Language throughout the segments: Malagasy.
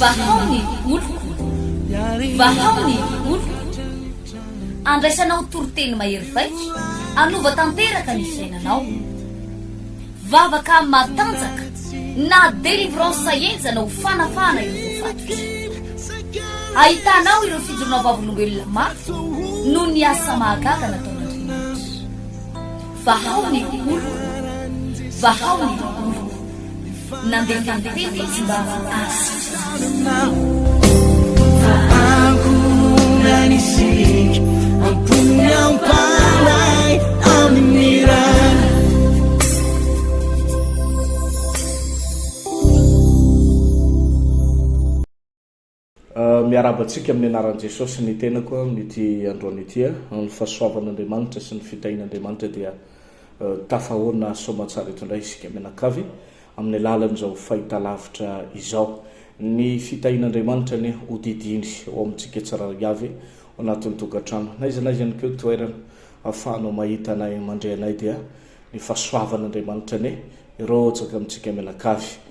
vahaony oloko vahaony oloko andraisanao toroteny mahery vaitra anova tanteraka ny fiainanao vavaka matanjaka na délivrance enjana ho fanafana ireo fatotra ahitanao ireo fijorona vavolombelona maro no ny asa mahagaga nataon'andriamanitra vahaony oloko vahaony oloko nandeha tanteny izy mba Anisik ampunyang palay aminiran miarabantsika amin'ny anaran'i Jesosy ny tenako amin'ity androany ity ny fahasoavan'Andriamanitra sy ny fitahin'Andriamanitra dia tafahoana soamantsara eto indray isika mianakavy amin'ny alalan'izao fahitalavitra izao ny fitahin'Andriamanitra ny hodidiny ao amintsika tsirairay avy ao anatin'ny tokantrano na iza ihany koa toerana ahafahanao mahita anay mandray anay dia ny fahasoavan'Andriamanitra ny irotsaka amintsika mianakavy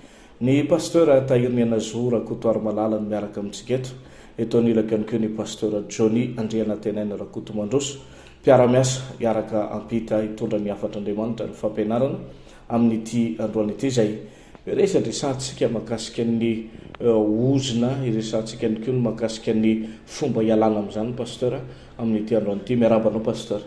ny pasteur Tahiriniana Zora Kotoary Malala no miaraka amintsika eto anilaka ihany koa ny pasteur Johnny Andriana Tenaina Rakoto Mandroso mpiara-miasa iaraka ampita hitondra ny afatr'Andriamanitra ny fampianarana amin'ity androany ity izay resadresantsika makasika ny ozina iresantsika ny koa ny makasika ny fomba ialana amin'izany pasteur amin'ity androany ity miarabanao pasteur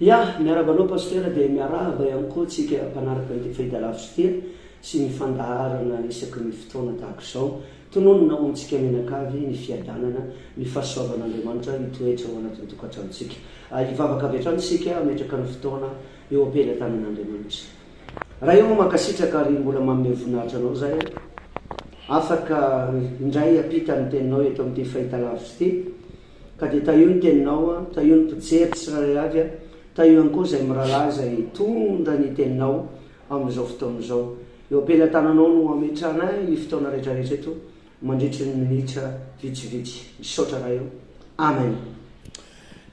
ya miarabanao pasteur dia miaraba ihany koa tsika mpanaraka ny fahitalavitra ity sy ny fandaharana isaky ny fotoana tahaka izao tononona ontsika mianakavy ny fiadanana ny fahasoavan'Andriamanitra hitoetra ao anatin'ny tokantranontsika hivavaka avy hatrany sika metraka ny fotoana eo ampela tanan'Andriamanitra raha eo makasitraka ary mbola manome voninahitra anao zay afaka indray apita ny teninao eto amin'ity fahitalavitra ity ka dia taio ny teninao taio ny mpijery tsirairay avy taio ihany koa zay mirahalahy zay tondra ny teninao amin'izao fotoana izao eo ampela tananao no ametranay ny fotoana rehetrarehetra eto mandritry ny minitra vitsivitsy misaotra raha eo amen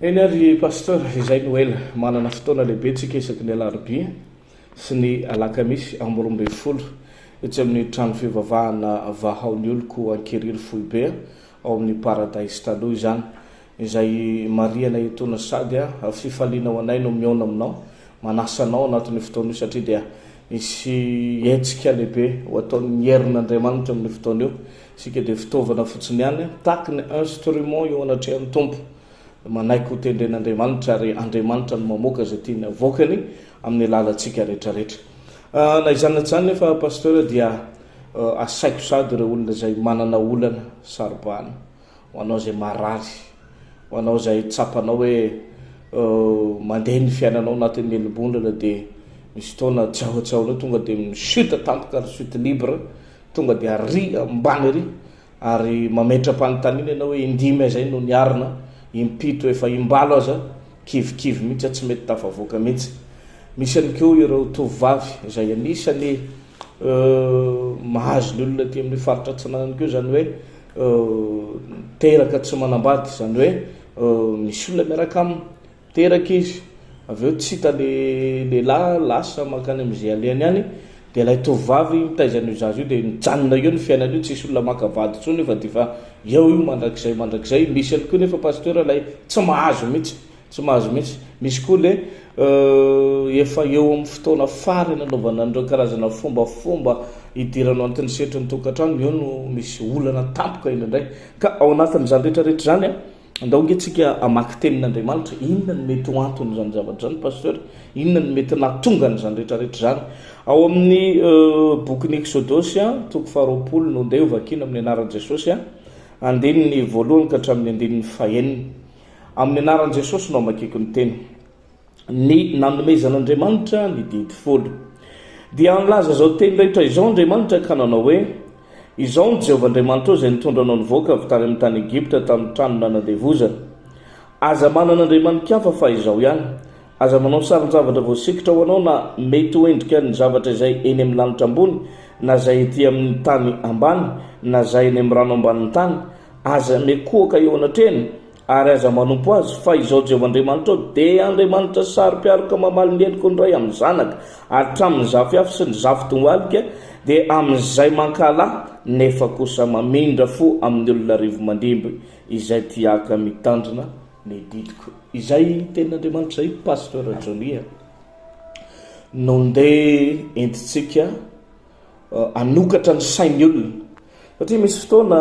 eny ary pasteur izay no ela manana fotoana lehibe tsika isaky ny alarobia sy ny alakamisy amby 20 etsy amin'ny trano fivavahana vahaony oloko ankeriry foibe ao amin'ny paradise taloha izany izay mariana etona sady fifaliana ao anay no miona aminao manasanao anatin'ny fotoana io satria dia isy etsika lehibe ho ataon'ny herin'Andriamanitra amin'ny fotoana io sika dia fitaovana fotsiny ihany tahaka ny instrument eo anatrehan'ny tompo manaiky ho tendren'Andriamanitra ary Andriamanitra no mamoaka zay tiany avoakany amin'ny lalantsika rehetrarehetra na izany zany nefa pasteur dia asaiko sady ireo olona zay manana olana saribana ho anao zay marary ho anao zay tsapanao hoe mandeha ny fiainanao anatin'ny elobondrona dia misy fotoana tsahotsahona tonga dia mishuta tampoka ary chute libre tonga dia ry ambany ry ary mametram-panontaniana ianao hoe indimy zay no niarina impito efa imbalo aza kivikivy mihitsy tsy mety tafavoaka mihitsy misy any koa ireo tovavy izay anisany mahazo ny olona ty amin'ny faritra tsinanany koa zany hoe teraka tsy manambady zany hoe misy olona miaraka aminy teraka izy avy eo tsy hita lehilahy lasa makany amin'izay alehany ihany dia ilay tovavy mitaizan'io zazy io dia mijanona eo ny fiainana io tsisy olona makavady tsony fa dia fa eo io mandrakizay misy any koa nefa pasteur ilay tsy mahazo mihitsy misy koa le efa eo amin'ny fotoana farany anaovana an'ireo karazana fombafomba hidiranao antiny setry ny tokantrano eo no misy olana tampoka indraindray ka ao anatin'izany rehetrarehetra zany andaongatsika amaky tenin'Andriamanitra inona ny mety ho antony zany zavatra zany pasteur inona ny mety nahatonga n'izany rehetrarehetra zany ao amin'ny bokyny Exodosy toko 20 no ndeha ovakina amin'ny anaran'i Jesosy andininy voalohany ka hatramin'ny andininy faheniny amin'ny anaran'i Jesosy no amakiako ny teny ny nanomezan'Andriamanitra ny didy folo dia anlaza zao teny rehetra izao Andriamanitra ka nanao hoe izao ny Jehovah-Andriamanitra zay nitondra anao nivoaka avy tany amin'ny tany Egipta tamin'ny trano nanandevozana aza manan'Andriamanitra fa izao ihany aza manao sarin-javatra voasikitra ho anao na mety ho endrika ny zavatra izay eny amin'ny lanitra ambony na zay ety amin'ny tany ambany na zay eny amin'ny rano ambanin'ny tany aza mekoaka eo anatreny ary aza manompo azy fa izao Jehovahandriamanitra ao dia Andriamanitra sary-piaroka mamaly ny endriko ny ray amin'ny zanaka hatramin'ny zafy sy ny zafy tongalika dia amin'izay mankalahy nefa kosa mamindra fo amin'ny olona rivo mandimby izay tiaka mitandrina ny didiko. Izay tenin'Andriamanitra zay Pasteur Jonia no ndeha entitsika anokatra ny sain'ny olona satria misy fotoana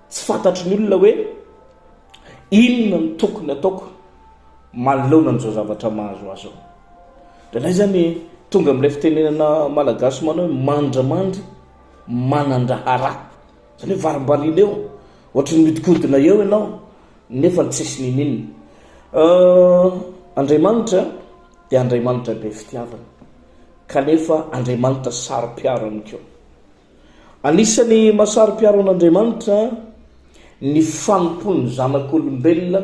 tsy fantatry ny olona hoe inona ny tokony ataoko manoloana n'izao zavatra mahazo azo ao. Ndraindray zany tonga amin'ilay fitenenana malagasy manao hoe mandramandry manandrahara, zany hoe varim-balina eo ohatra ny midikodina eo ianao nefa ny tsisy ninina. Andriamanitra dia Andriamanitra be fitiavana kanefa Andriamanitra sary-piarony keo. Anisany mahasary-piaro an'Andriamanitra ny fanompony zanak'olombelona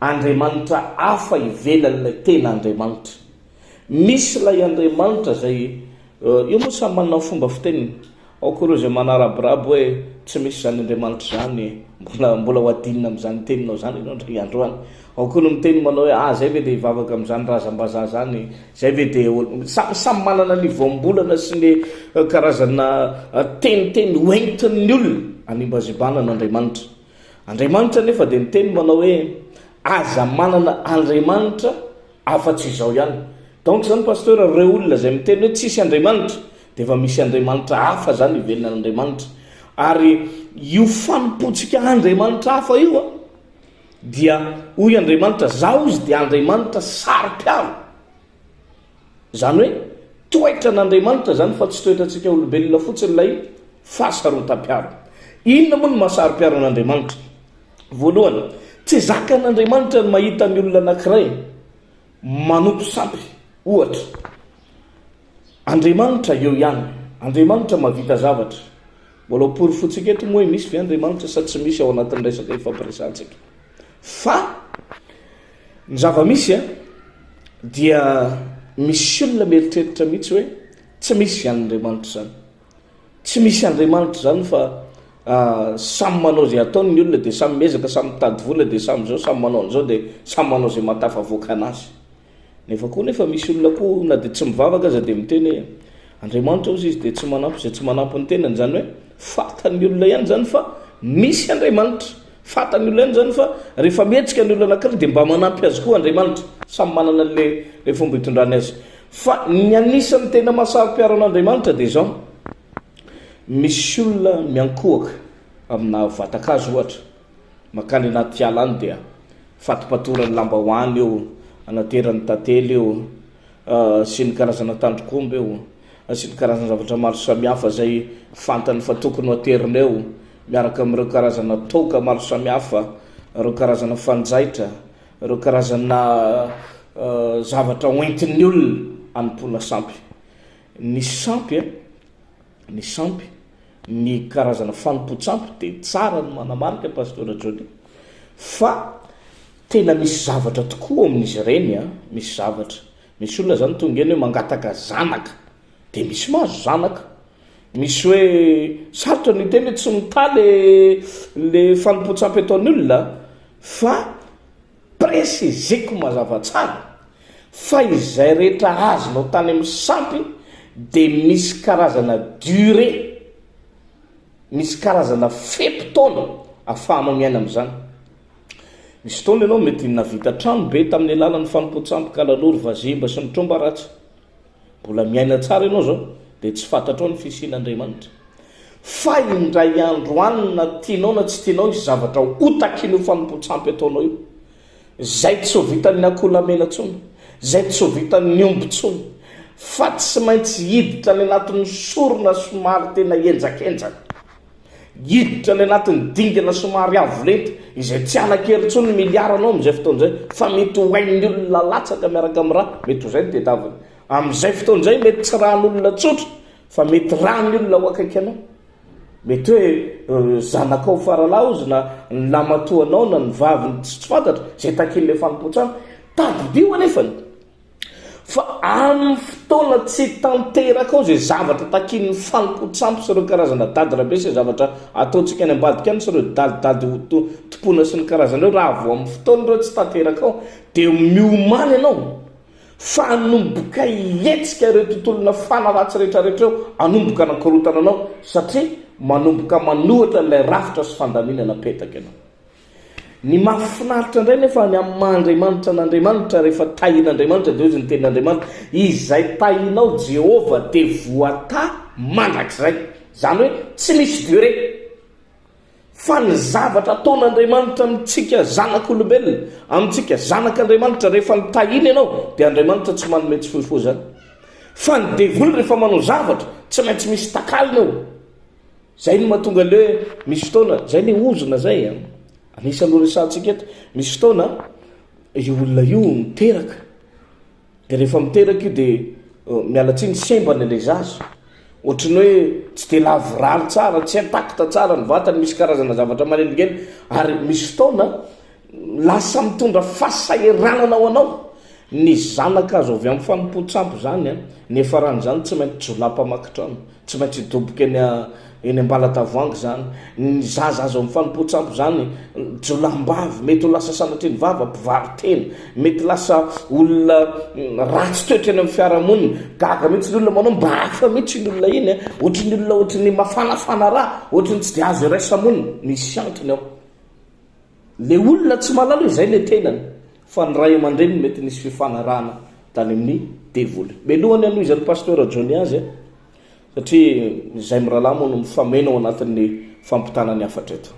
Andriamanitra hafa ivelan'ilay tena Andriamanitra. Misy ilay Andriamanitra zay io moa samy manana fomba fiteniny. Ao koa ireo zay manaraborabo hoe tsy misy zany Andriamanitra zany, mbola ho adinina amin'izany teninao zany ianao ndray androany. Ao koa no miteny manao hoe zay ve dia hivavaka amin'izany razam-bazaha zany, zay ve dia samy manana ny voambolana sy ny karazana teniteny hoentin'ny olona animbazibana n'Andriamanitra. Andriamanitra nefa dia miteny manao hoe aza manana Andriamanitra afa-tsy izao ihany. Donc zany Pasteur, ireo olona zay miteny hoe tsisy Andriamanitra dia efa misy Andriamanitra hafa zany ivelan'Andriamanitra. Ary io fanompontsika Andriamanitra hafa io dia hoy Andriamanitra zao izy dia Andriamanitra sary-piaro. Zany hoe toetra n'Andriamanitra zany fa tsy toetrantsika olombelona fotsiny ilay fahasarotam-piaro. Inona moa no mahasary-piaro an'Andriamanitra? Voalohany, tsy zakan'Andriamanitra ny mahita ny olona anankiray manompo sampy. Ohatra, Andriamanitra eo ihany, Andriamanitra mahavita zavatra. Mbola pory fotsika eto moa misy ve Andriamanitra sa tsy misy ao anatin'ny resaka ifampiresantsika. Fa ny zava-misy dia misy olona mieritreritra mihitsy hoe tsy misy Andriamanitra zany. Tsy misy Andriamanitra zany fa samy manao zay ataony ny olona dia samy mezaka, samy mitady vola dia samy zao, samy manao an'izao dia samy manao zay matafavoaka anazy. Nefa koa nefa misy olona koa na dia tsy mivavaka aza dia miteny Andriamanitra ozy izy dia tsy manampy zay tsy manampy ny tenany, zany hoe fatany olona ihany zany fa misy Andriamanitra. Fatany olona ihany zany fa rehefa mihetsika ny olona anankiray dia mba manampy azy koa Andriamanitra, samy manana le fomba hitondrany azy. Fa ny anisan'ny tena mahasary-piaro an'Andriamanitra dia zao, misy olona miankohaka amina vatakazo ohatra, makany anaty ala any dia fatipatorany lambahoany eo, anaterany tantely eo, sy ny karazana tandrokomba eo, sy ny karazana zavatra maro samihafa zay fantany fa tokony ho aterina eo, miaraka amin'ireo karazana toka maro samihafa, ireo karazana fanjaitra, ireo karazana zavatra hoentin'ny olona anompona sampy. Ny sampy ny karazana fanompo-tsampy dia tsara ny manamarika Pasteur Jonia, fa tena misy zavatra tokoa amin'izy ireny. Misy zavatra, misy olona zany tonga eny hoe mangataka zanaka dia misy mahazo zanaka. Misy hoe sarotra ny teny hoe tsy mita le fanompo-tsampy ataony olona, fa presizeko mazava tsara fa izay rehetra azonao tany amin'ny sampy dia misy karazana durée, misy karazana fepitaona ahafahanao miaina amin'izany. Misy fotoana ianao mety navita trano be tamin'ny alalan'ny fanompo-tsampy ka laloro vazimba sy ny tromba ratsy, mbola miaina tsara ianao zao dia tsy fantatrao ny fisian'Andriamanitra. Fa indray andro any na tianao na tsy tianao isy zavatra otaky io fanompo-tsampy ataonao io, zay tsy ho vitan'ny akolamena tsony, zay tsy ho vitan'ny omby tsony, fa tsy maintsy hiditra ny anatin'ny sorona somary tena enjakenjaka, hiditra ny anatin'ny dingana somary avolenta izay tsy anakery-tsony miliaranao amin'izay fotoan'izay, fa mety ho hain'ny olona latsaka miaraka amin'ny raha, mety ho zay ny tediaviny. Amin'izay fotoan'izay mety tsy rahan'olona tsotra fa mety rahan'ny olona ho akaiky anao, mety hoe zanakao faralahy ozy na ny lamatoanao na ny vaviny tsy fantatra zay takin'ilay fanompo-tsampy tadidio anefany. fa amin'ny fotoana tsy tanteraka ao zay zavatra takin'ny fanompo-tsampy sy ireo karazana dadirabe sy zavatra ataontsika any ambadika any sy ireo dadidady tompona sy ny karazan'ireo raha vo amin'ny fotoana ireo tsy tanteraka ao dia miomany ianao fanomboka ietsika ireo tontolona fanaratsy rehetrarehetra eo anomboka anakorotana anao satria manomboka manohatra ilay rafitra sy fandaminana petaka ianao. Ny mahafinaritra indray nefa ny amin'ny mahandriamanitra n'Andriamanitra rehefa tahin'Andriamanitra dia ozy ny tenin'Andriamanitra izay tahinao Jehova dia voata mandrakizay, zany hoe tsy misy durée fa ny zavatra ataon'Andriamanitra amintsika zanak'olombelona, amintsika zanak'Andriamanitra rehefa ny tahiny ianao dia Andriamanitra tsy manome tsy foifo zany. Fa ny devoly rehefa manao zavatra tsy maintsy misy takalina eo. Zay no mahatonga le misy fotoana zay ny ozona zay anisany resantsika eto, misy fotoana io olona io miteraka dia rehefa miteraka io dia mialatsiny sembany ilay zaza ohatrany hoe tsy dia lavorary tsara, tsy atakita tsara ny vatany, misy karazana zavatra maneligely ary misy fotoana lasa mitondra fahasaheranana ao anao. Ny zanaka azo avy amin'ny fanompo-tsampy zany nefa ran'izany tsy maintsy jolapamakitrano, tsy maintsy hidoboka eny ambalatavoangy zany. Ny zaza azo amin'ny fanompo-tsampy zany jolambavy, mety ho lasa sanatreny vava mpivariteny, mety lasa olona ratsy toetra eny amin'ny fiarahamonina, gaga mihitsy ny olona manao mba hafa mihitsy ny olona iny ohatrany olona ohatrany mafanafana raha, ohatrany tsy dia azo iraisamonina, misy antony ao. Le olona tsy malalo izay le tenany fa ny ray aman-dreny mety nisy fifanarahana tany amin'ny devoly. Melohany aloha izany pasteur Johnny azy satria izay mirahalahy no mifamena ao anatin'ny fampitana ny afatra eto.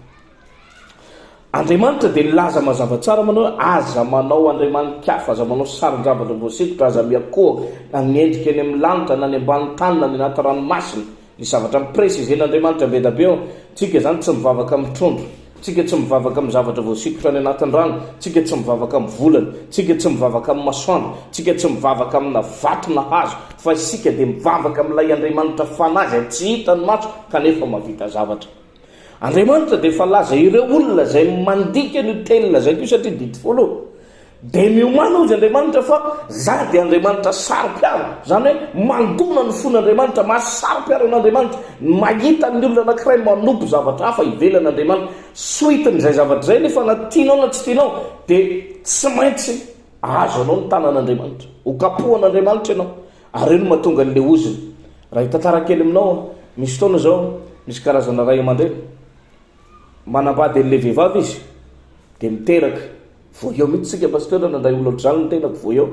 Andriamanitra dia nilaza mazava tsara manao aza manao andriamanitra hafa, aza manao sarin-javatra voasikotra, aza miakoha agnendrika eny amin'ny lanitra na ny ambany tany na ny anaty ranomasina, ny zavatra mipresizen'Andriamanitra be da be ao. Tsika zany tsy mivavaka amin'ny trondro, tsika tsy mivavaka amin'ny zavatra voasikotra any anatin'ny rano, tsika tsy mivavaka amin'ny volana, tsika tsy mivavaka amin'ny masoandro, tsika tsy mivavaka amina vato na hazo, fa isika dia mivavaka amin'ilay Andriamanitra fanazy tsy hitany maso kanefa mahavita zavatra. Andriamanitra dia efa laza ireo olona zay mandika ny telina zay koa satria dity folo dia miomana ozy Andriamanitra fa za dia Andriamanitra saro-piaro, zany hoe mandona ny fon'Andriamanitra, mahasaro-piaro an'Andriamanitra, mahita ny olona anankiray manompo zavatra hafa ivelan'Andriamanitra, soitin'izay zavatra zay nefa na tianao na tsy tianao dia tsy maintsy azo anao ny tanan'Andriamanitra, hokapohan'Andriamanitra ianao. Ary io no mahatonga n'le oziny. Raha hitantara kely aminao, misy fotoana zao misy karazana ray aman-dreny manambady an'le vehivavy izy dia miteraka vo eo mihitsy sika pasteur nandray olo ohatr'izany ny tenako vo eo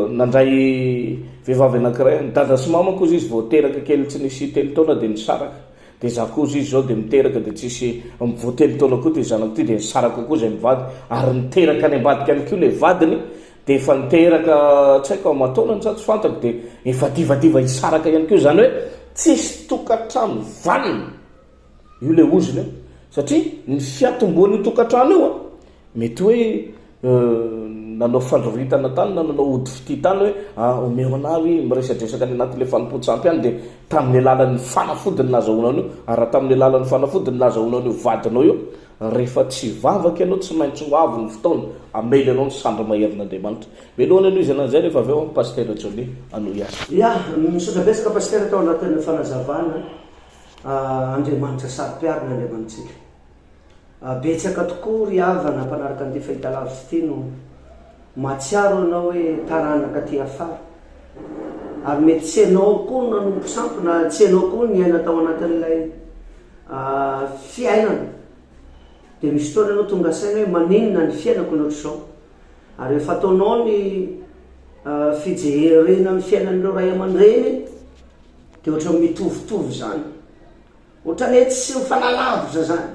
nandray vehivavy anankiray ny dada sy mamako izy voateraka kely tsy nisy telo taona dia nisaraka, dia za koa izy zao dia miteraka dia tsisy voatelo taona koa ty zanako ty dia nisaraka koa zay mivady ary niteraka any ambadika any koa le vadiny dia efa niteraka tsy haiko amataona ny satsy fantako dia efa divadiva hisaraka ihany koa, zany hoe tsisy tokantrano vanina io le oziny satria ny fiatomboan'ny tokantrano io mety hoe nanao fandroritana tany na nanao ody fity tany hoe omeo anavy miresadresaka ny anatin'le fanompo-tsampy any dia tamin'ny alalan'ny fanafodiny nazahoanao io, ary raha tamin'ny alalan'ny fanafodiny nazahoanao io vadinao io rehefa tsy vavaka ianao tsy maintsy ho avy ny fotoana amely anao ny sandro maherin'Andriamanitra. Melohany aloha izy anan'izay rehefa avy eo pasteur Johnny anohy azy. Ya misaotra betsaka pasteur tao anatin'ny fanazavana Andriamanitra saro-piarina Andriamanitsika. Betsaka tokoa ry havana mpanaraka an'ity fahitalavitra ity no mahatsiaro anao hoe taranaka ty afara, ary mety tsy anao koa nanompo sampy na tsy anao koa ny aina tao anatin'ilay fiainana, dia misy fotoana anao tonga saina hoe maninona ny fiainako ny ohatr'izao, ary efa ataonao ny fijerena amin'ny fiainan'ireo ray aman-dreny dia ohatra mitovitovy zany, ohatrany hoe tsy mifanalavitra zany.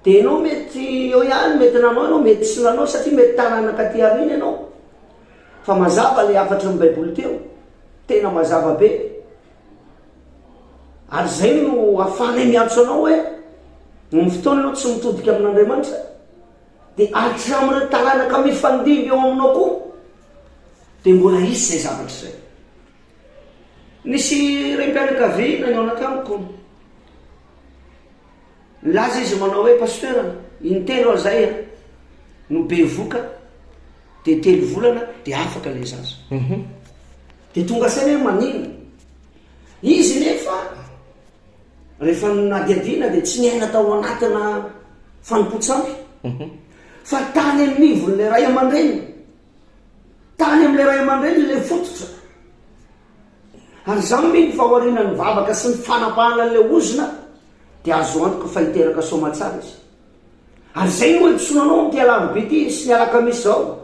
Dia ianao mety eo ihany mety nanao ianao mety sy nanao satria mety taranaka ty arina ianao, fa mazava le afatra ny baiboly teo, tena mazava be, ary zay no ahafahana miantso anao hoe ny fotoana anao tsy mitodika amin'Andriamanitra dia hatramin'ireo taranaka mifandimby eo aminao koa dia mbola isy zay zavatra zay. Nisy reim-pianakaviana ny ao anakamiko laza izy manao hoe pasteur intelo zay no be voka de 3 volana de afaka le zaza de tonga saina hoe manina izy nefa rehefa nadiadiana de tsy niaina tao anatina fanompontsampy fa tany amin'n'ivon'le ray aman-dreny tany am'le ray aman-dreny le fototra ary zany miny fahoarina ny vavaka sy ny fanapahana an'le ozona de azo antoka fa hiteraka somatsara izy ary zay moa itsonanao amty alarobe ty sy nialaka misy zao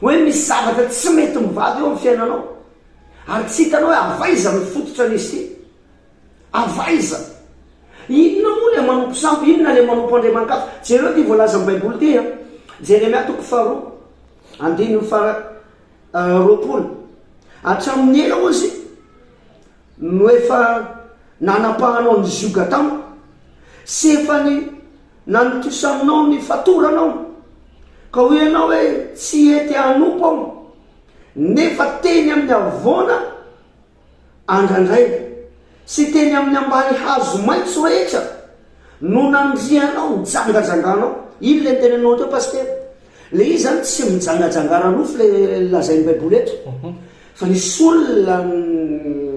hoe misy zavatra tsy mety mivady eo amin'ny fiainanao ary tsy hitanao hoe avaiza mifototra nisy ty avaiza inona moa le manompo sampy inona le manompo andriamankafo jereo ty voalaza ny baiboly ty a jeremia toko faharoa andiny roapolo hatramin'ny ela ozy no efa nanapahanao ny zioga tamo sy efa ny nanotosaminao ny fatoranao ka ho ianao hoe tsy ety anompo ao nefa teny amin'ny avoana andrandray sy teny amin'ny ambany hazo maitso rehetra no nandrianao mijangajanganao iny le nytenenao teo paster le izy zany tsy mijangajangana nofo le lazain'ny baiboly eto fa nisy olona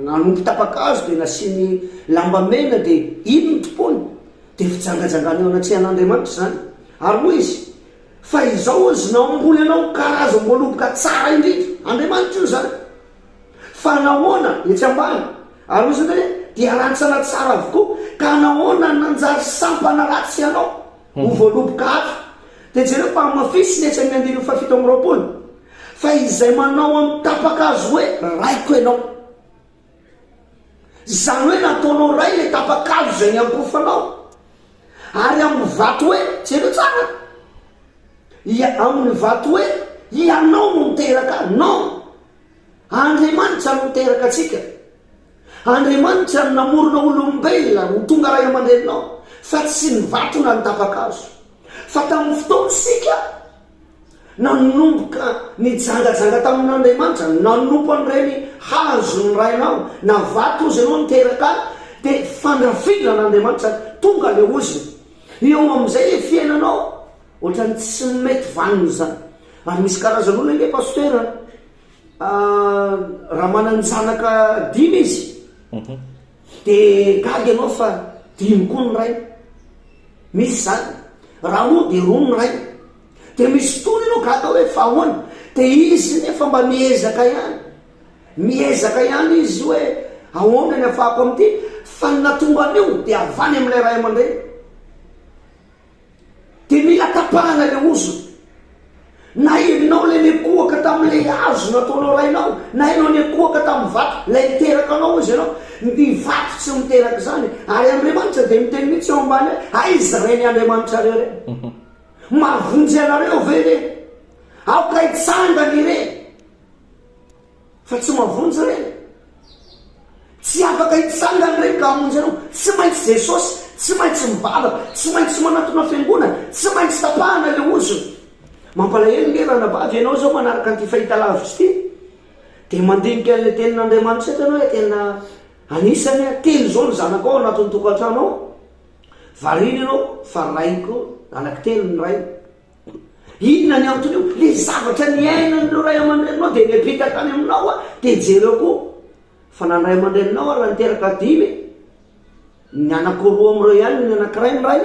nanompo tapakazo de nasiany lambamena de iny ny tompony de fijangajangana eo anatrehan'andriamanitra zany ary moa izy fa izao izy naomboly anao karaza moloboka tsara indrindra andriamanitra io zany fa nahoana etsy ambany ary ozy hoe dia rantsana tsara avokoa ka nahoana nanjary sampana ratsy ianao ho voaloboka hafa de jereo fa mafisy netsy amin'ny andiny fafito amin'ny roapolo fa izay manao amin'ny tapakazo hoe raiko ianao zany hoe nataonao ray le tapakazo zay ny ampofanao ary amin'ny vato hoe jereo tsara amin'ny vato hoe ianao no miteraka non andriamanitra no miteraka atsika andriamanitra no namorona olombelona ho tonga ray aman-dreninao fa tsy ny vatona ny tapakazo fa tamin'ny fotoantsika nanomboka nijangajanga tamin'andriamanitra nanompo an'ireny hazo ny rainao na vato ozy ianao niteraka de fandrafidran'andriamanitra tonga le oziny eo am'izay le fiainanao ohatrany tsy mety vaniny zany ary misy karazan'olona nge paster raha mananjanaka 5 izy de gagy ianao fa 5 koa ny ray misy zany raha moa de 2 ny ray de misy tony ianao gaga hoe fa ahoana de izy nefa mba miezaka ihany izy hoe ahoana ny afahako am'ty fa natombany io de avany am'lay ray aman-dreny de mila tapahana le ozo na inao le mikohaka tamin'le azo nataonao rainao na inao nikohaka tamin'ny vato lay miteraka anao izy ianao ny vato tsy miteraka zany ary andriamanitra de miteny mihitsy eo ambany hoe aiza reny andriamanitra reo re mavonjy anareo ve re aoka hitsangany re fa tsy mavonjy reny tsy afaka hitsangany reny ka amonjy anao tsy maintsy jesosy tsy maintsy mivavaka tsy maintsy manatona fiangonana tsy maintsy tapahana le ozony mampalahelo nge raha nabavy ianao zao manaraka an'ty fahita lavitsy ty de mandinika le tenin'andriamanitra etanao hoe tena anisany telo zao ny zanako ao anatin'ny tokantranao variny ianao fa raiko anaky telo ny ray inona ny antony io le zavatra niainan'reo ray aman-dreninao de mipita tany aminao a de jereo koa fa nandray aman-dreninao a raha niteraka 5 ny anakoroa am'reo ihany ny anakiray ny ray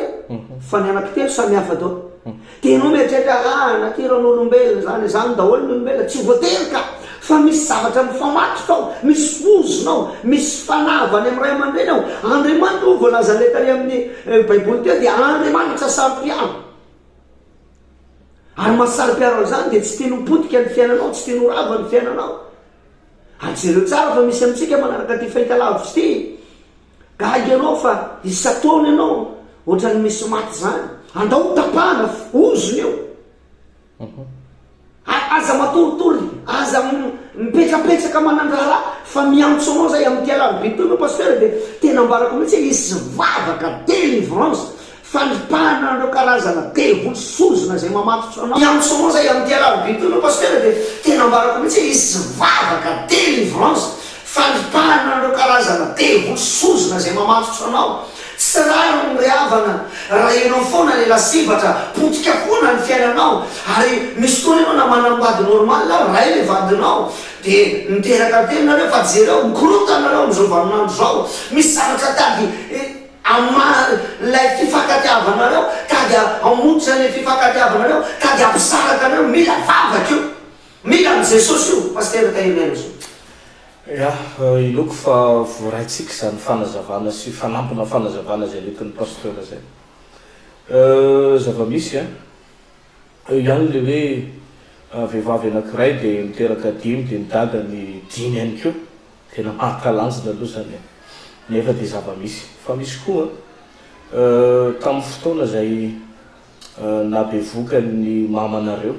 fa ny anaky telo samy hafa dao tenao mieritreritra nakiran'olombelona zany zany daholo ny olombelona tsy voaterika fa misy zavatra mifamatroka ao misy ozonao misy fanavany am'ray aman-dreny ao andriamanitra ho voalaza letany amin'ny baiboly teo de andriamanitra sary-piaro ary masary-piaro zany de tsy teno potika ny fiainanao tsy teno rava ny fiainanao ajereo tsara fa misy amitsika manaraka ty fahita lavitsy ty gagy ianao fa isataony ianao ohatrany misy maty zany andao tapahana ozony eo aza matoritory aza mipetrapetraka manandrara fa miantso anao zay am'ty alarobe toy paster de tena ambarako mihitsy izy vavaka délivrance fanipahana andreo karazana devily sozona zay mamatotra anao miantso anao zay am'ty alarobe toy paster de tena ambarako mihitsy izy vavaka délivrance fanipahana andreo karazana devily sozona zay mamatotra anao tsy raha nyreavana raha ianao foana le lasivatra potika foana ny fiainanao ary misy foana ianao na manambady normal ray le vadinao de miteraka tenareo fa jereo mikorotanareo am'izao vaninandro zao misy zavatra tady lay fifakatiavanareo kady amototra le fifakatiavanareo kady ampisaraka anareo mila vavaka io mila am' jesosy io paster tainena zao iloko fa voaraitsika zany fanazavana sy fanampina fanazavana zay letin'ny pasteur zay zava-misy ihany le hoe vehivavy anankiray de miteraka dimy de midada ny dimy ihany keo tena mahatalanjona aloha zany nefa de zava-misy fa misy koa tamin'ny fotoana zay nabevoka ny mamanareo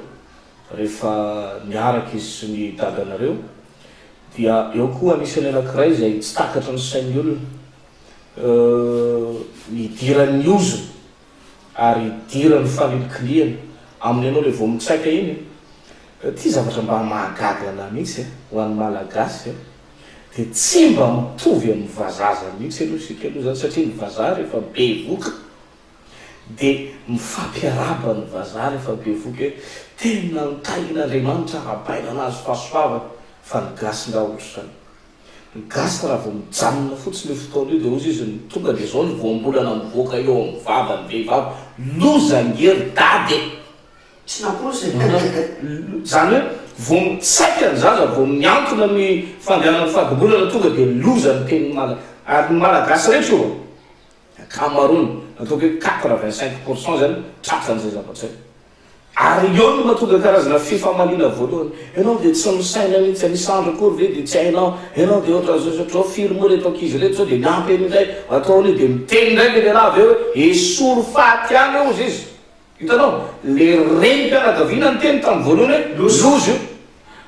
rehefa niaraka izy sy ny dadanareo dia eo koa anisan'ny anankiray zay tsy takatra ny sain'ny olona nidiran'ny ozony ary diran'ny fanilokiliany amin'ny anao le vo mitsaika iny ty zavatra mba mahagagana mihitsy ho an'ny malagasy de tsy mba mitovy amin'ny vazaza mihitsy aloha sika aloha zany satria ny vazaha rehefa bevoka de mifampiaraba ny vazaha rehefa bevoka hoe tena nitahin'Andriamanitra habaina anazy fahasoava fa ny gasy nga ohatro zany ny gasy raha vo mijanona fotsiny le fotoana io de ozy izy ny tonga de zao ny voambolana mivoaka eo amin'ny vava ny vehivavy loza ngery dady tsy naposy zany hoe vo mitsaika ny zaza vo miankina ny fandehanan'ny fahadimbolana tonga de loza ny teny ary ny malagasy rehetra io kamarony ataoko hoe 85% zany tratran'izay zavatra ary eo no mahatonga karazana fifamalina voalohany ianao de tsy misaina mihitsy anisandro akory ve de tsy hainao ianao de ohatra zao satria firy moa reto ankizy reto zao de miampy an'indray ataony de miteny ndray le lehilahy avy eo hoe esory faty any eo izy hitanao le renim-pianakaviana ny teny tamin'ny voalohany hoe lozy io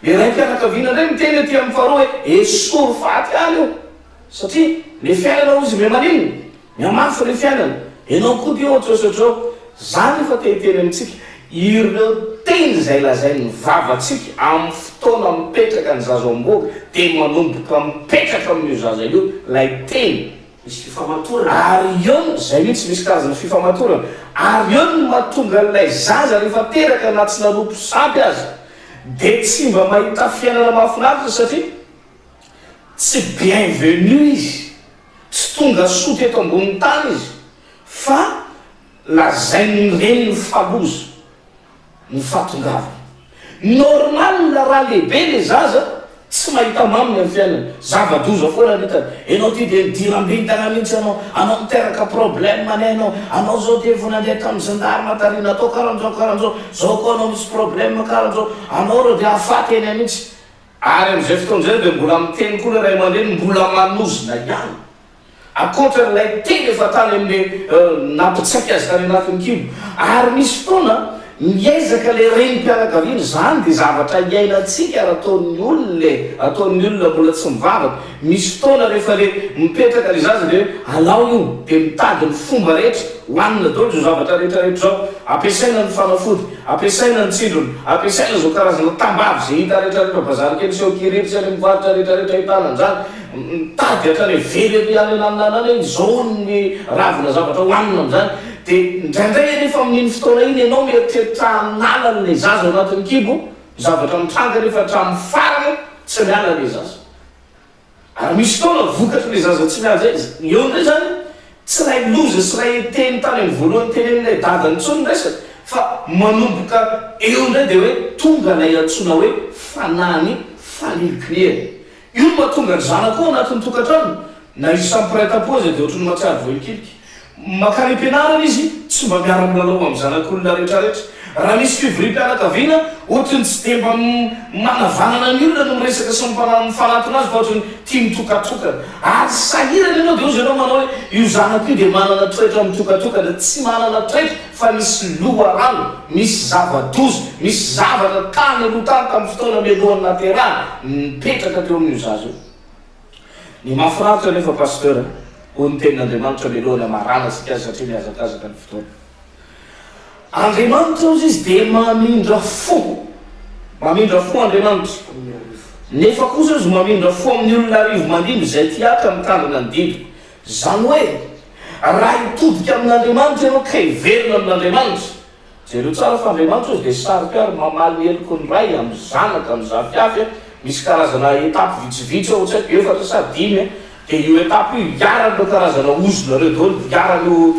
le renim-pianakaviana ndray miteny aty amin'ny faharoa hoe esory faty any io satria le fiainana izy me maninona miamafy le fiainana ianao koa de ohatra satria zany efa tehiteny amitsika ireo teny zay lazay ny vavatsika amin'ny fotoana mipetraka ny zaza amboka de manomboka mipetraka amin'io zaza io lay teny misy fifamatorana ary eo zay mihitsy misy karazana fifamatorana ary eo no mahatonga lay zaza rehefa teraka na tsy nanompo sampy azy de tsy mba mahita fiainana mahafinaritra satria tsy bienvenu izy tsy tonga soty eto ambon'ny tany izy fa lazay ny reny ny faloza ny fahatongavana normal la raha lehibe le zaza tsy mahita maminy amin'ny fiainana zava-doza foana hitany ianao ty de midiram-bintana mihitsy anao miteraka problème manay anao zao de vo nandeha tamin'ny zandary matarina atao karan'zao zao koa anao misy problème karan'zao anao reo de afaty eny mihitsy ary am'izay fotoan'zay de mbola miteny koa le ray aman-dreny mbola manozina ihany akoatra lay teny efa tany amin'le nampitsaika azy tany anatin'ny kibo ary misy fotoana miezaka le renim-pianakaviana zany de zavatra iainatsika raha ataon'ny olona mbola tsy mivavaka misy fotoana rehefa le mipetraka le zaza de alao io de mitady ny fomba rehetra hoanina dolo zao zavatra rehetrarehetra zao ampiasaina ny fanafody ampiasaina ny tsindrony ampiasaina zao karazana tambavy zay hita rehetrarehetra bazary kely seho kiriritsy any mivarotra rehetrarehetra hitanany zany mitady hatrany very any ananany zao ny ravina zavatra hoanina am'zany de ndraindray rehefa amin'iny fotoana iny ianao mieritreritra analan'le zaza anatin'ny kibo zavatra mitranga rehefa hatramin'ny farany tsy miala le zaza ary misy fotoana vokatry le zaza tsy miala zay eo ndray zany tsy ray loza sy ray teny tany amin'ny voalohany teny amin'ilay dadany tsony resaka fa manomboka eo ndray de hoe tonga lay antsona hoe fanany fanilokiliany io mahatonga ny zanako anatin'ny tokantrano na izy sampiray-tapoza de ohatrany matsiary volikiliky makany am-pianarana izy tsy mba miara milalao amin'ny zanak'olona rehetrarehetra raha misy fivorim-pianakaviana ohatrany tsy de mba manavanana ny olona no miresaka sy mifanatona azy fa ohatrany tia mitokatokana ary sahirana ianao de ozy ianao manao hoe io zanako io de manana toetra mitokatokana tsy manana toetra fa misy loharano misy zava-doza misy zavatra tany aloha tany tamin'ny fotoana mialohan'ny naterana mipetraka teo amin'io zaza io ny mahafinaritra nefa pasteur ho ny tenin'Andriamanitra milohana marana sika azy satria miazakazaka ny fotoana Andriamanitra ozy izy de mamindra fo Andriamanitra nefa kosa izy mamindra fo amin'ny olona arivo mandimby zay tiaka mitandrina ny dibo zany hoe raha hitodika amin'andriamanitra ianao ka hiverina amin'andriamanitra jereo tsara fa andriamanitra ozy dia sarikary mamaly eloko ny ray amin'ny zanaka amin'ny zafiafy misy karazana etape vitsivitsy ao tsy haiko efatra sa dimy dia io etape io hiarano karazana ozona reo daholo hiarano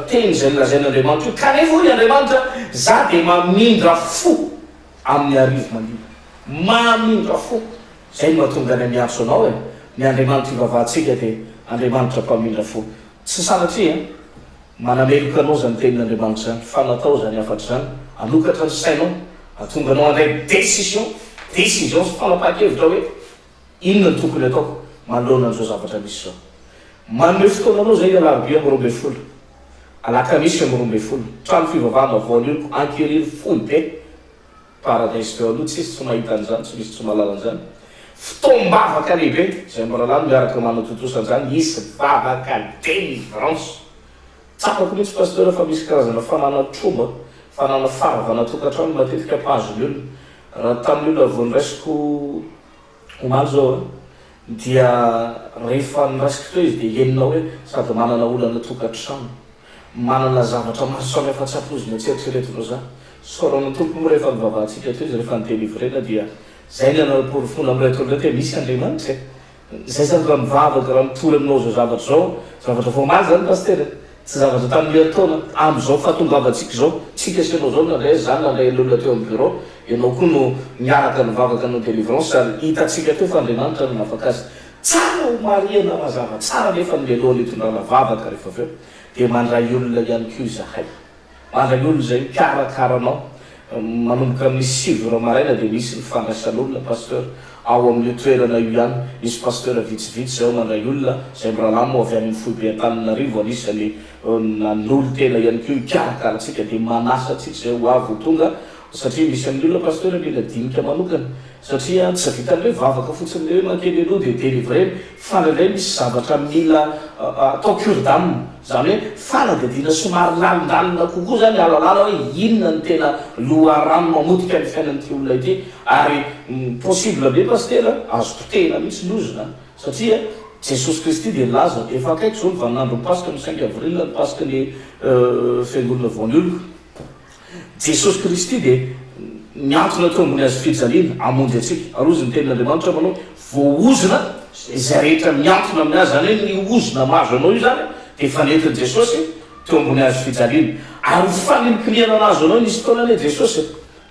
teny zay nilazain'andriamanitra io kanefa hoy andriamanitra za dia mamindra fo amin'ny arivo mandiva mamindra fo zay no mahatonga ny miantso anao ny andriamanitra ivavahantsika dia andriamanitra mpamindra fo tsy sanatria manameloka anao zany tenin'andriamanitra zany fa natao zany afatra zany anokatra ny sainao atonga anao andray décision sy fanapa-kevitra hoe inona ny tokony ataoko manoloana an'izao zavatra misy zao manome fotoana anao zay alarobia am'roambe folo alakamisy am'roambe folo trano fivavahana voan'io ankeriry foy be paradise teo aloha tsisy tsy mahita an'izany tsy misy tsy mahalala an'izany fotoam-bavaka lehibe zay mbaralano miaraka manatotosan'izany isy vavaka délivrance tsapako mihitsy pasteur fa misy karazana fanana tromba fanana faravana tokantrano matetika pazony olona raha tamin'ny olona vao niraisiko omaly zao dia rehefa niraisiko teo izy dia enina hoe sady manana olana tokantrano manana zavatra maro samihafa tsy ampoziny atsieritreretinao za sorana tompo rehefa mivavahantsika teo izy rehefa nitelivrena dia zay ny anaporofono ami'reto olona te misy andriamanitra zay zany raha mivavaka raha mitory aminao zao zavatra vao maly zany paster tsy zavatra tamin'le taona am'izao fahatongavantsika zao tsika sianao zao nandray zany nandray olona teo amin'ny bureau ianao koa no miaraka nivavaka no délivrance ary hitatsika teo fa andriamanitra no nafaka azy tsara ho mariana mazava tsara nefa nyleloha letondrana vavaka rehefa aveo dia mandray olona ihany ko zahay mandray olona zay mikarakaranao manomboka amin'ny 6 ora maraina dia misy nifandraisan'olona pasteur ao amin'ny toerana io ihany misy pasteur vitsivitsy zao mandray olona zay miralamo avy amin'ny foibe an-taninarivo anisany nanolo tena ihany ko ikarakaratsika dia manasatsika zay ho avy ho tonga satria misy amin'ny olona pasteur mila dinika manokana satria tsy vitan'le vavaka fotsiny le hoe makely aloha dia délivré fa ndraindray misy zavatra mila atao cure-dame zany hoe fanadidina somary lalindalina kokoa zany alalala hoe inona ny tena loharano mamotika ny fiainan'ity olona ity ary possible be pasteur azo potehina mihitsy lozona satria jesosy kristy dia laza efa akaiky zao ny vaninandro mipasoka ny 5 avril ny pasoka ny fiangonana voan'olona jesosy kristy dia miantona teo ambony azy fijaliana amonjy atsika ary ozy ny tenin'andriamanitra manao voaozona izay rehetra miantona amin'ny azy zany hoe ny ozona mazo anao io zany dia fanentin'i jesosy teo ambony azy fijaliana ary fanimikiniana anazy anao nisy taonany jesosy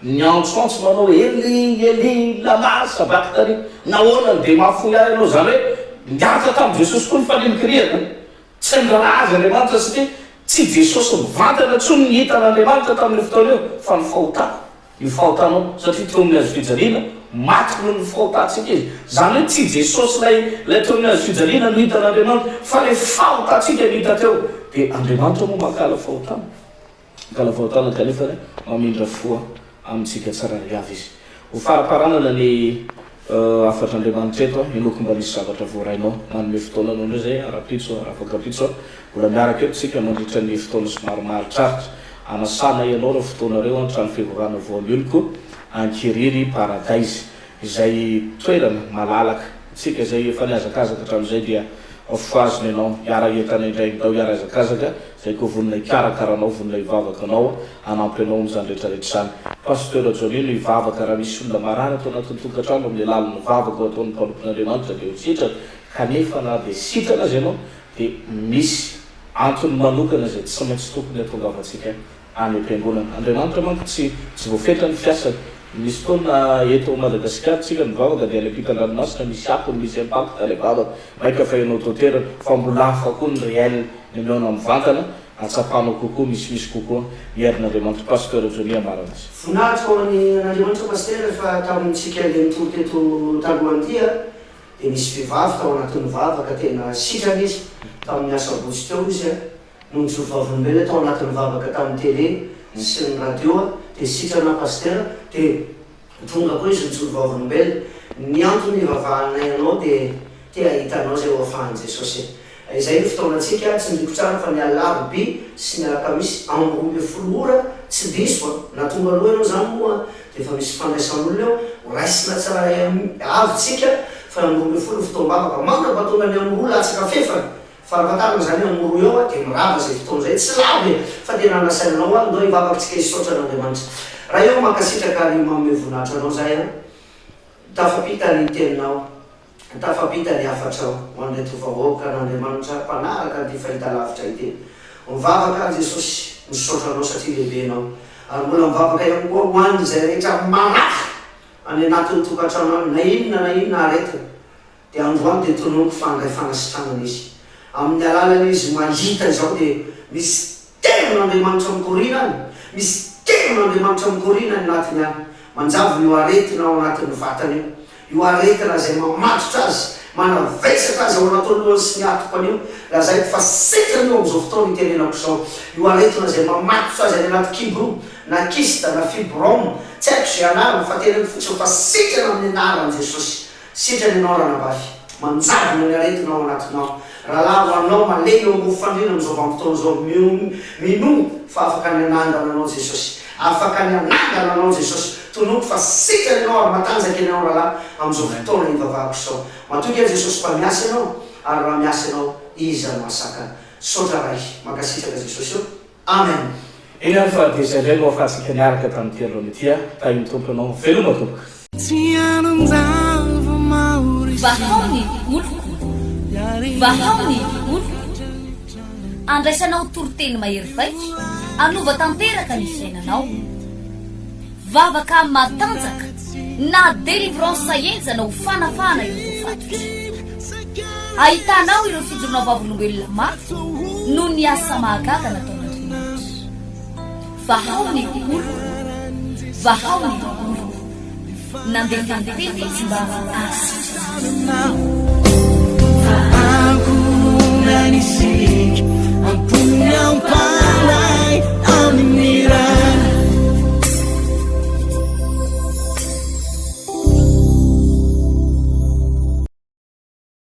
niantsoantso manao eli lama sabaktany nahoanany dia mahafoy ahy anao zany hoe miaraka tamin'i jesosy koa ny fanimikiniana tsy ndrana azy andriamanitra satria tsy jesosy mivantana tsony ny hitan'andriamanitra tamin'le fotoana eo fa ny fahotana ny fahotanao satria teo amin'ny azo fijaliana maty noho ny fahotantsika izy zany hoe tsy jesosy lay teo amin'ny azo fijaliana no hitan'andriamanitra fa le fahotantsika no hita teo dia andriamanitra moa makala fahotana kanefa mamindra foa amintsika tsara avy izy ho faraparanana ny afatr'andriamanitra eto inoko mba nisy zavatra voarainao manome fotoana anao ndray zay arapitso arafakapitso mbola miaraka eto tsika mandritra ny fotoana somary mahatraritra anasana ianao raha fotoanareo antrano fivavahana voan'oloko ankeriry paradise izay toerana malalaka tsika zay efa niazakazaka hatramin'izay dia foazony ianao iara-entana indray dao iara-azakazaka zay koa vonona ikarakaranao vonona ivavaka anao anampy anao am'izany rehetrarehetra zany pasteur jonino ivavaka raha misy olona marary atao anatin'ny tokantrano amin'ny laliny vavaka ataon'ny mpampian'andriamanitra dia ho sitrana kanefa na dia sitrana azy ianao dia misy antony manokana zay tsy maintsy tokony atongavantsika any am-piangonana andriamanitra manko tsy voafetra ny fiasany misy fotoana eto Madagasikara tsika mivavaka dia alepita-dranomasina misy akony misy impact ale vavaka maika fa ianao toterana fa mbola hafa koa ny réel ny miaona mivantana atsapanao kokoa misimisy kokoa mierin'andriamanitra pasteur Jonia marana azy voninahitra ao any an'andriamanitra pasteur fa tamintsika le mitory teto talohan'itya dia misy vehivavy tao anatin'ny vavaka tena sitrana izy tamin'ny asabotsy teo izy no nijovavolombelona tao anatin'ny vavaka tamin'ny télé sy ny radio dia sitrana pasteur dia tonga koa izy nijovavolombelona ny antony ivavahanay anao dia tia hitanao zay hoafahan'i jesosy izay ny fotoanantsika tsy midiko tsara fa ny alarobia sy ny alakamisy amby 12 ora tsy diso na tonga aloha ianao zany moa dia efa misy fandraisan'olona eo raisina tsara avytsika fa amby 12 fotoam-bavaka mana mba tonga ny amin'ny ola atsaka fefana farafatarana zany hoe moro eo a dia mirava zay fotoana zay tsy lavy fa tena nasainanao a ndao ivavakantsika isotra n'Andriamanitra raha eo mankasitraka ary manome voninahitra anao zay a tafapita ny teninao tafapita ny afatrao ho an'ilay tovahoaka n'Andriamanitra mpanaraka ty fahita lavitra ity mivavaka Jesosy misaotra anao satria lehibe anao ary mbola mivavaka ihany koa ho any zay rehetra manaka any anatin'ny tokantrano any na inona aretina dia androany dia tonoako fangay fanasitranana izy amin'ny alalana izy mahita izao dia misy tenon'Andriamanitra mikorina any misy tenon'Andriamanitra mikorina any anatiny any manjavo io aretina ao anatin'ny vatany io aretina zay mamatotra azy manavesatra azy ao anatolohany sy ny atoko an'io lazay fa setrany eo am'izao fotoana itenenako zao io aretina zay mamatotra azy any anaty kibro na kista na fibrome tsy haiko zay anarana fa tenany fotsiny fa sitrana amin'ny anaran Jesosy sitrany anao ranabafy manjavona ny aretina ao anatinao raha lavo anao maleny eo ambony fandrina am'izao vanim-potoana zao mino fa afaka ny anandana anao Jesosy afaka ny anandana anao Jesosy tonoko fa sitrany anao ary matanjaka anao rahalahy am'izao fotoana ivavahako zao matoky a Jesosy fa miasa ianao ary raha miasa ianao iza masaka sotra ray makasitraka Jesosy io amen eny any fa dia zay indray no afahantsika niaraka tamin'ity alohan'ny itya tahiny tompo anao veloma tompoka vahaony oloko vahaony oloko andraisanao toroteny mahery vaika anova tanteraka ny fiainanao vavaka matanjaka na delivrance enjana ho fanafana ireo fatotra ahitanao ireo fijorona vavolombelona mafy no ny asa mahagaga nataon'Andriamanitra vahaony oloko vahaony oloko nandefandefeny izy mba Aku nanisik